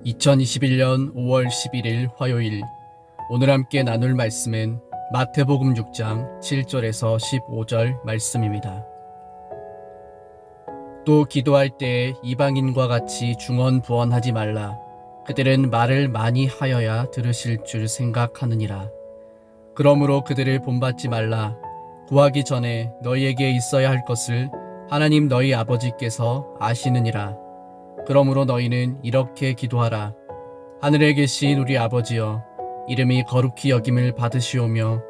2021년 5월 11일 화요일, 오늘 함께 나눌 말씀은 마태복음 6장 7절에서 15절 말씀입니다. 또 기도할 때에 이방인과 같이 중언부언하지 말라. 그들은 말을 많이 하여야 들으실 줄 생각하느니라. 그러므로 그들을 본받지 말라. 구하기 전에 너희에게 있어야 할 것을 하나님 너희 아버지께서 아시느니라. 그러므로 너희는 이렇게 기도하라. 하늘에 계신 우리 아버지여, 이름이 거룩히 여김을 받으시오며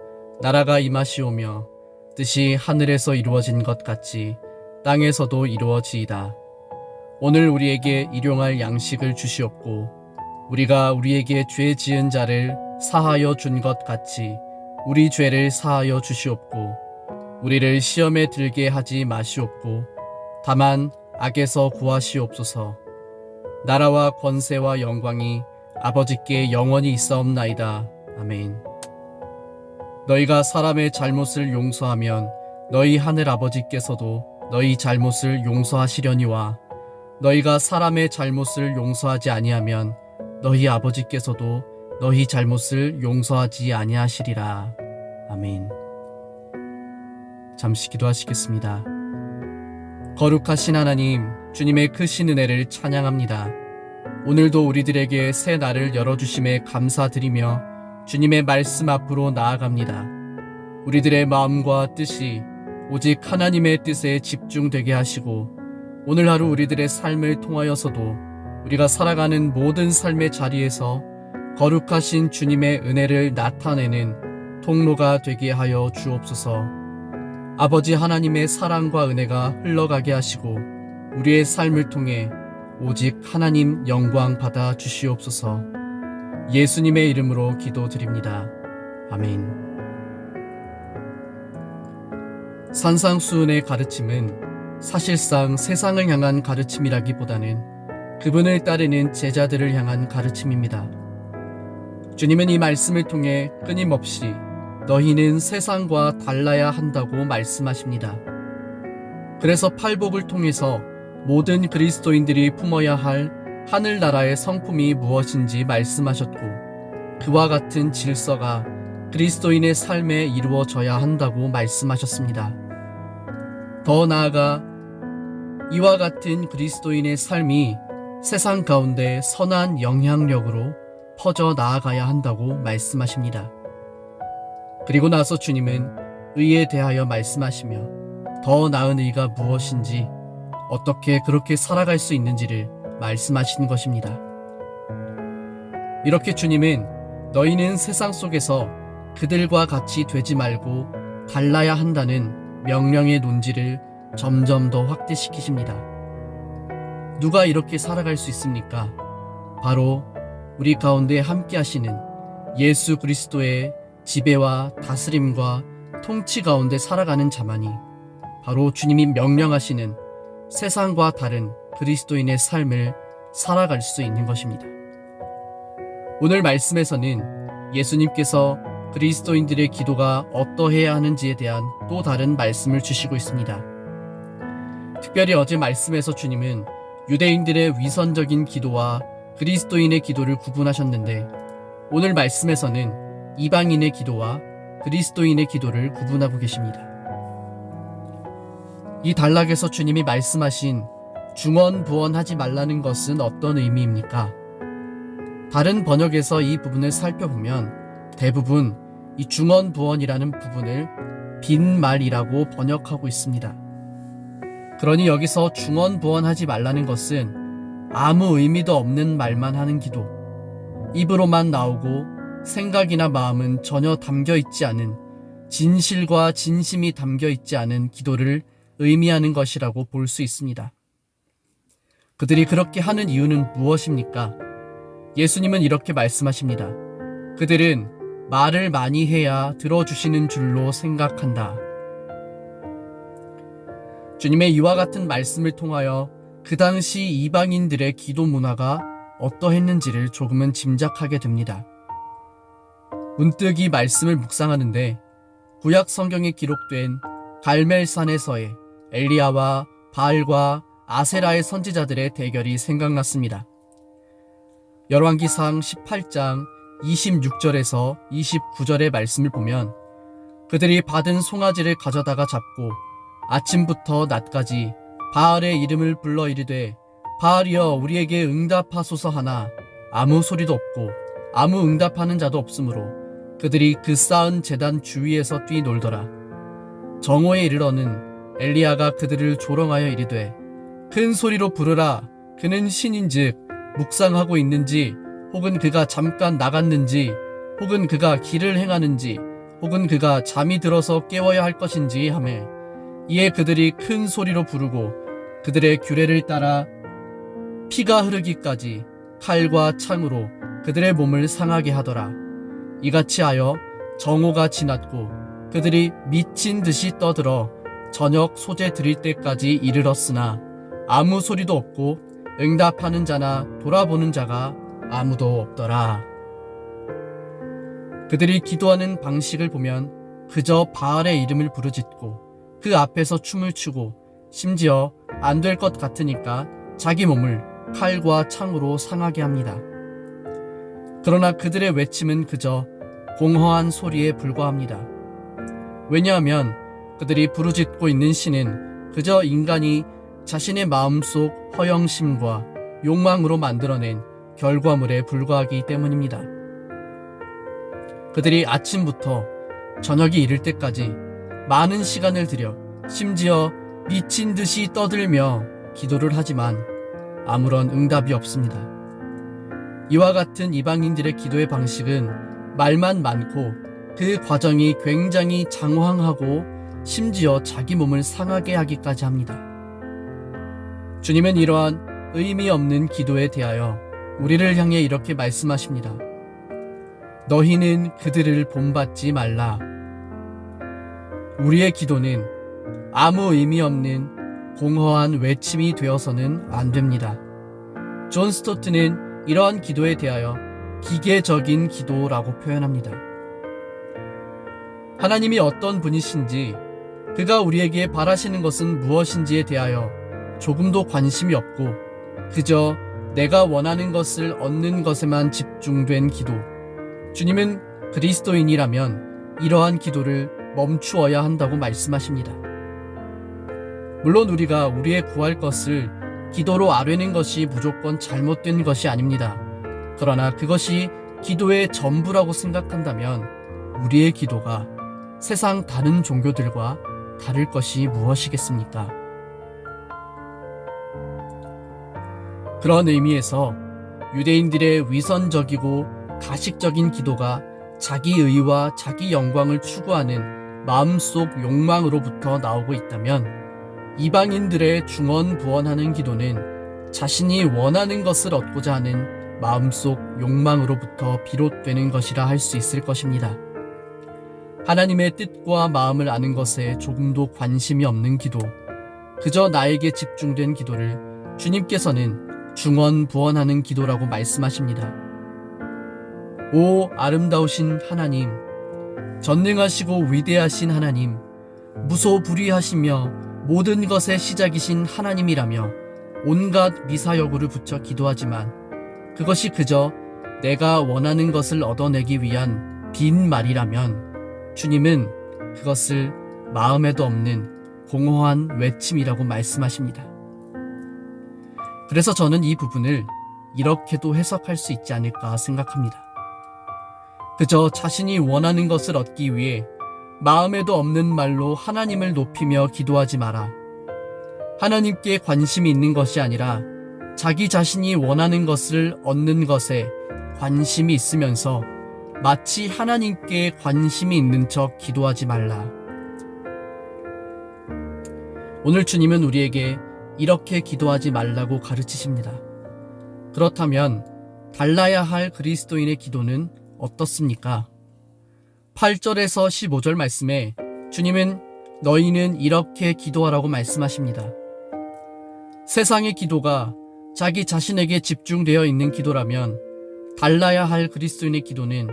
나라가 임하시오며 뜻이 하늘에서 이루어진 것 같이 땅에서도 이루어지이다. 오늘 우리에게 일용할 양식을 주시옵고 우리가 우리에게 죄 지은 자를 사하여 준 것 같이 우리 죄를 사하여 주시옵고 우리를 시험에 들게 하지 마시옵고 다만 악에서 구하시옵소서. 나라와 권세와 영광이 아버지께 영원히 있사옵나이다. 아멘. 너희가 사람의 잘못을 용서하면 너희 하늘 아버지께서도 너희 잘못을 용서하시려니와 너희가 사람의 잘못을 용서하지 아니하면 너희 아버지께서도 너희 잘못을 용서하지 아니하시리라. 아멘. 잠시 기도하시겠습니다. 거룩하신 하나님, 주님의 크신 은혜를 찬양합니다. 오늘도 우리들에게 새 날을 열어주심에 감사드리며 주님의 말씀 앞으로 나아갑니다. 우리들의 마음과 뜻이 오직 하나님의 뜻에 집중되게 하시고 오늘 하루 우리들의 삶을 통하여서도 우리가 살아가는 모든 삶의 자리에서 거룩하신 주님의 은혜를 나타내는 통로가 되게 하여 주옵소서. 아버지 하나님의 사랑과 은혜가 흘러가게 하시고 우리의 삶을 통해 오직 하나님 영광 받아 주시옵소서. 예수님의 이름으로 기도드립니다. 아멘. 산상수훈의 가르침은 사실상 세상을 향한 가르침이라기보다는 그분을 따르는 제자들을 향한 가르침입니다. 주님은 이 말씀을 통해 끊임없이 너희는 세상과 달라야 한다고 말씀하십니다. 그래서 팔복을 통해서 모든 그리스도인들이 품어야 할 하늘나라의 성품이 무엇인지 말씀하셨고 그와 같은 질서가 그리스도인의 삶에 이루어져야 한다고 말씀하셨습니다. 더 나아가 이와 같은 그리스도인의 삶이 세상 가운데 선한 영향력으로 퍼져 나아가야 한다고 말씀하십니다. 그리고 나서 주님은 의에 대하여 말씀하시며 더 나은 의가 무엇인지 어떻게 그렇게 살아갈 수 있는지를 말씀하신 것입니다. 이렇게 주님은 너희는 세상 속에서 그들과 같이 되지 말고 달라야 한다는 명령의 논지를 점점 더 확대시키십니다. 누가 이렇게 살아갈 수 있습니까? 바로 우리 가운데 함께 하시는 예수 그리스도의 지배와 다스림과 통치 가운데 살아가는 자만이 바로 주님이 명령하시는 세상과 다른 그리스도인의 삶을 살아갈 수 있는 것입니다. 오늘 말씀에서는 예수님께서 그리스도인들의 기도가 어떠해야 하는지에 대한 또 다른 말씀을 주시고 있습니다. 특별히 어제 말씀에서 주님은 유대인들의 위선적인 기도와 그리스도인의 기도를 구분하셨는데 오늘 말씀에서는 이방인의 기도와 그리스도인의 기도를 구분하고 계십니다. 이 단락에서 주님이 말씀하신 중언부언하지 말라는 것은 어떤 의미입니까? 다른 번역에서 이 부분을 살펴보면 대부분 이 중언부언이라는 부분을 빈말이라고 번역하고 있습니다. 그러니 여기서 중언부언하지 말라는 것은 아무 의미도 없는 말만 하는 기도, 입으로만 나오고 생각이나 마음은 전혀 담겨있지 않은 진실과 진심이 담겨있지 않은 기도를 의미하는 것이라고 볼 수 있습니다. 그들이 그렇게 하는 이유는 무엇입니까? 예수님은 이렇게 말씀하십니다. 그들은 말을 많이 해야 들어주시는 줄로 생각한다. 주님의 이와 같은 말씀을 통하여 그 당시 이방인들의 기도 문화가 어떠했는지를 조금은 짐작하게 됩니다. 문득 이 말씀을 묵상하는데 구약 성경에 기록된 갈멜산에서의 엘리야와 바알과 아세라의 선지자들의 대결이 생각났습니다. 열왕기상 18장 26절에서 29절의 말씀을 보면 그들이 받은 송아지를 가져다가 잡고 아침부터 낮까지 바알의 이름을 불러 이르되 바알이여 우리에게 응답하소서 하나 아무 소리도 없고 아무 응답하는 자도 없으므로 그들이 그 쌓은 제단 주위에서 뛰놀더라. 정오에 이르러는 엘리야가 그들을 조롱하여 이르되 큰 소리로 부르라. 그는 신인즉 묵상하고 있는지 혹은 그가 잠깐 나갔는지 혹은 그가 길을 행하는지 혹은 그가 잠이 들어서 깨워야 할 것인지 하매 이에 그들이 큰 소리로 부르고 그들의 규례를 따라 피가 흐르기까지 칼과 창으로 그들의 몸을 상하게 하더라. 이같이 하여 정오가 지났고 그들이 미친 듯이 떠들어 저녁 소재 드릴 때까지 이르렀으나 아무 소리도 없고 응답하는 자나 돌아보는 자가 아무도 없더라. 그들이 기도하는 방식을 보면 그저 바알의 이름을 부르짖고 그 앞에서 춤을 추고 심지어 안 될 것 같으니까 자기 몸을 칼과 창으로 상하게 합니다. 그러나 그들의 외침은 그저 공허한 소리에 불과합니다. 왜냐하면 그들이 부르짖고 있는 신은 그저 인간이 자신의 마음속 허영심과 욕망으로 만들어낸 결과물에 불과하기 때문입니다. 그들이 아침부터 저녁이 이를 때까지 많은 시간을 들여 심지어 미친 듯이 떠들며 기도를 하지만 아무런 응답이 없습니다. 이와 같은 이방인들의 기도의 방식은 말만 많고 그 과정이 굉장히 장황하고 심지어 자기 몸을 상하게 하기까지 합니다. 주님은 이러한 의미 없는 기도에 대하여 우리를 향해 이렇게 말씀하십니다. 너희는 그들을 본받지 말라. 우리의 기도는 아무 의미 없는 공허한 외침이 되어서는 안 됩니다. 존 스토트는 이러한 기도에 대하여 기계적인 기도라고 표현합니다. 하나님이 어떤 분이신지, 그가 우리에게 바라시는 것은 무엇인지에 대하여 조금도 관심이 없고 그저 내가 원하는 것을 얻는 것에만 집중된 기도. 주님은 그리스도인이라면 이러한 기도를 멈추어야 한다고 말씀하십니다. 물론 우리가 우리의 구할 것을 기도로 아뢰는 것이 무조건 잘못된 것이 아닙니다. 그러나 그것이 기도의 전부라고 생각한다면 우리의 기도가 세상 다른 종교들과 다를 것이 무엇이겠습니까? 그런 의미에서 유대인들의 위선적이고 가식적인 기도가 자기 의와 자기 영광을 추구하는 마음속 욕망으로부터 나오고 있다면 이방인들의 중언부언하는 기도는 자신이 원하는 것을 얻고자 하는 마음속 욕망으로부터 비롯되는 것이라 할 수 있을 것입니다. 하나님의 뜻과 마음을 아는 것에 조금도 관심이 없는 기도, 그저 나에게 집중된 기도를 주님께서는 중언부언하는 기도라고 말씀하십니다. 오 아름다우신 하나님, 전능하시고 위대하신 하나님, 무소불위하시며 모든 것의 시작이신 하나님이라며 온갖 미사여구를 붙여 기도하지만 그것이 그저 내가 원하는 것을 얻어내기 위한 빈 말이라면 주님은 그것을 마음에도 없는 공허한 외침이라고 말씀하십니다. 그래서 저는 이 부분을 이렇게도 해석할 수 있지 않을까 생각합니다. 그저 자신이 원하는 것을 얻기 위해 마음에도 없는 말로 하나님을 높이며 기도하지 마라. 하나님께 관심이 있는 것이 아니라 자기 자신이 원하는 것을 얻는 것에 관심이 있으면서 마치 하나님께 관심이 있는 척 기도하지 말라. 오늘 주님은 우리에게 이렇게 기도하지 말라고 가르치십니다. 그렇다면 달라야 할 그리스도인의 기도는 어떻습니까? 8절에서 15절 말씀에 주님은 너희는 이렇게 기도하라고 말씀하십니다. 세상의 기도가 자기 자신에게 집중되어 있는 기도라면 달라야 할 그리스도인의 기도는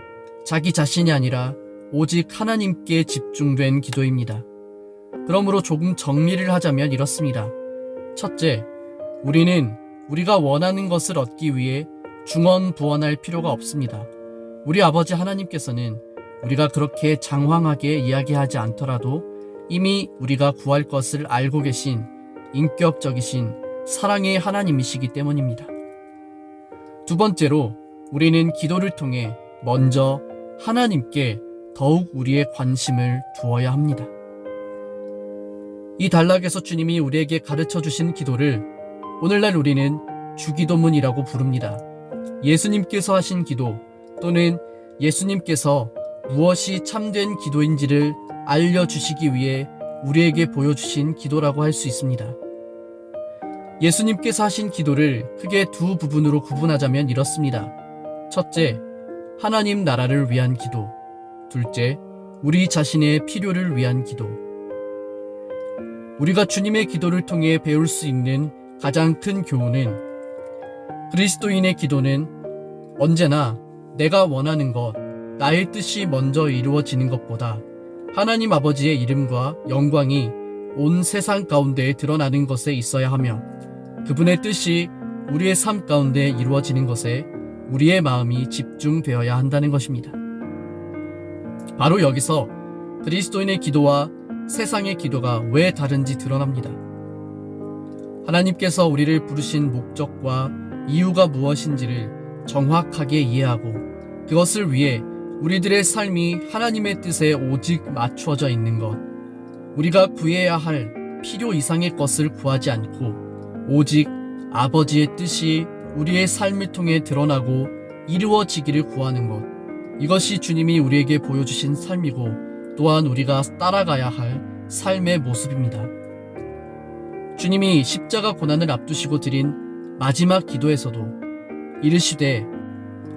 자기 자신이 아니라 오직 하나님께 집중된 기도입니다. 그러므로 조금 정리를 하자면 이렇습니다. 첫째, 우리는 우리가 원하는 것을 얻기 위해 중언부언할 필요가 없습니다. 우리 아버지 하나님께서는 우리가 그렇게 장황하게 이야기하지 않더라도 이미 우리가 구할 것을 알고 계신 인격적이신 사랑의 하나님이시기 때문입니다. 두 번째로 우리는 기도를 통해 먼저 하나님께 더욱 우리의 관심을 두어야 합니다. 이 단락에서 주님이 우리에게 가르쳐 주신 기도를 오늘날 우리는 주기도문이라고 부릅니다. 예수님께서 하신 기도 또는 예수님께서 무엇이 참된 기도인지를 알려주시기 위해 우리에게 보여주신 기도라고 할 수 있습니다. 예수님께서 하신 기도를 크게 두 부분으로 구분하자면 이렇습니다. 첫째, 하나님 나라를 위한 기도. 둘째, 우리 자신의 필요를 위한 기도. 우리가 주님의 기도를 통해 배울 수 있는 가장 큰 교훈은 그리스도인의 기도는 언제나 내가 원하는 것, 나의 뜻이 먼저 이루어지는 것보다 하나님 아버지의 이름과 영광이 온 세상 가운데 드러나는 것에 있어야 하며 그분의 뜻이 우리의 삶 가운데 이루어지는 것에 우리의 마음이 집중되어야 한다는 것입니다. 바로 여기서 그리스도인의 기도와 세상의 기도가 왜 다른지 드러납니다. 하나님께서 우리를 부르신 목적과 이유가 무엇인지를 정확하게 이해하고 그것을 위해 우리들의 삶이 하나님의 뜻에 오직 맞추어져 있는 것, 우리가 구해야 할 필요 이상의 것을 구하지 않고 오직 아버지의 뜻이 우리의 삶을 통해 드러나고 이루어지기를 구하는 것, 이것이 주님이 우리에게 보여주신 삶이고 또한 우리가 따라가야 할 삶의 모습입니다. 주님이 십자가 고난을 앞두시고 드린 마지막 기도에서도 이르시되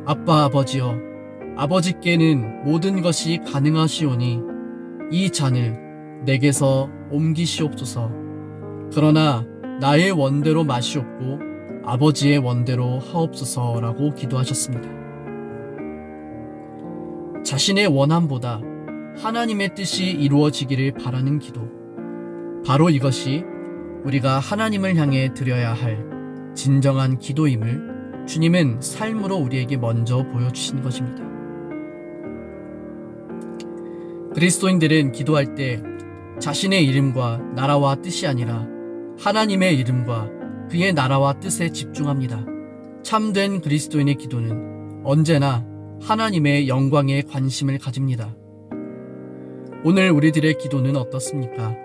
아빠 아버지여 아버지께는 모든 것이 가능하시오니 이 잔을 내게서 옮기시옵소서. 그러나 나의 원대로 마시옵고 아버지의 원대로 하옵소서라고 기도하셨습니다. 자신의 원함보다 하나님의 뜻이 이루어지기를 바라는 기도. 바로 이것이 우리가 하나님을 향해 드려야 할 진정한 기도임을 주님은 삶으로 우리에게 먼저 보여주신 것입니다. 그리스도인들은 기도할 때 자신의 이름과 나라와 뜻이 아니라 하나님의 이름과 그의 나라와 뜻에 집중합니다. 참된 그리스도인의 기도는 언제나 하나님의 영광에 관심을 가집니다. 오늘 우리들의 기도는 어떻습니까?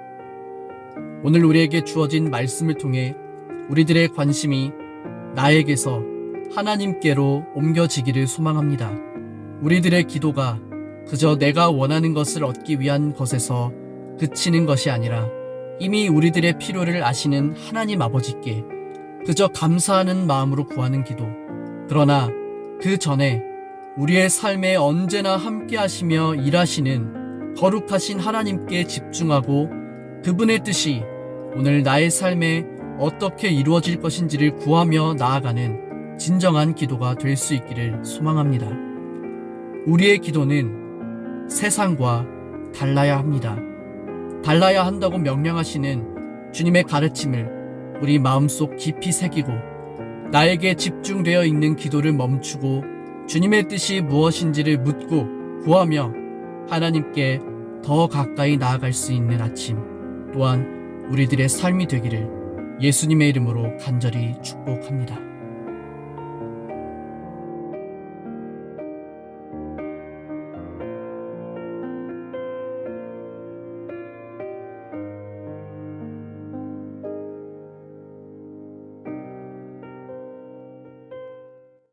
오늘 우리에게 주어진 말씀을 통해 우리들의 관심이 나에게서 하나님께로 옮겨지기를 소망합니다. 우리들의 기도가 그저 내가 원하는 것을 얻기 위한 것에서 그치는 것이 아니라 이미 우리들의 필요를 아시는 하나님 아버지께 그저 감사하는 마음으로 구하는 기도. 그러나 그 전에 우리의 삶에 언제나 함께 하시며 일하시는 거룩하신 하나님께 집중하고 그분의 뜻이 오늘 나의 삶에 어떻게 이루어질 것인지를 구하며 나아가는 진정한 기도가 될 수 있기를 소망합니다. 우리의 기도는 세상과 달라야 합니다. 달라야 한다고 명령하시는 주님의 가르침을 우리 마음속 깊이 새기고 나에게 집중되어 있는 기도를 멈추고 주님의 뜻이 무엇인지를 묻고 구하며 하나님께 더 가까이 나아갈 수 있는 아침 또한 우리들의 삶이 되기를 예수님의 이름으로 간절히 축복합니다.